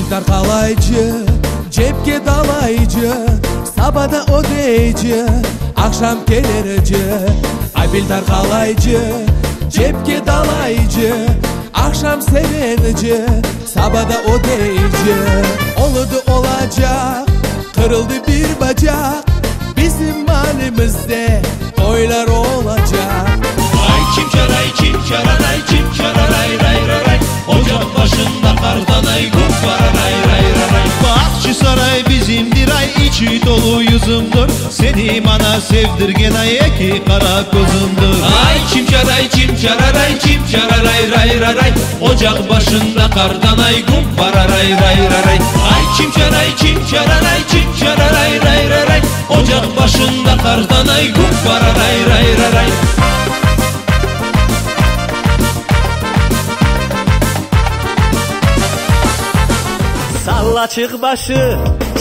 tarqalaycı, cepke dalaycı, sabada odeycı, akşam gelirci. Abil tarqalaycı, cepke dalaycı, akşam sevinci, sabada odeycı. Oludu olacak, kırıldı bir bacak, bizim mahallemizde toylar olacak. Ay çimçaray çimçararay çimçararay ray ray ray, ocak başında kardan ay kumparay ray ray ray. Bahçesaray bizimdir ay, içi dolu yüzümdür, seni bana sevdirgen ay eki kara kuzumdur. Ay çimçaray çimçararay çimçararay ray ray ray, ocak başında kardan ay kumparay ray ray ray. Ay çimçaray çimçararay çimçararay ray ray ray, ocak başında kardan ay kumparay ray ray ray. Salla çık başı,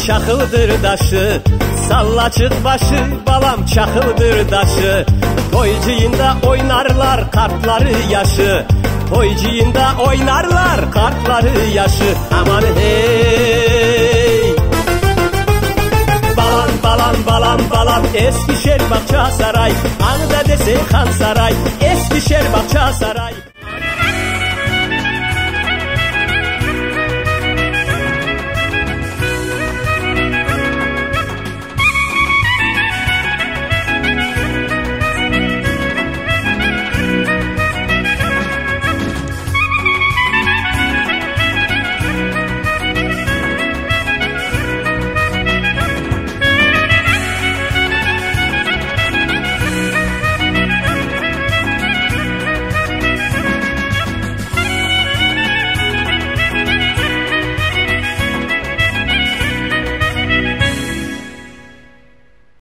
çakıldır daşı. Salla çık başı, balam çakıldır daşı. Toycuyunda oynarlar kartları yaşı. Toycuyunda oynarlar kartları yaşı. Aman hey. Balan balan balan balan, Eskişehir Bahçesaray. Anıda dese Han Saray, Eskişehir Bahçesaray.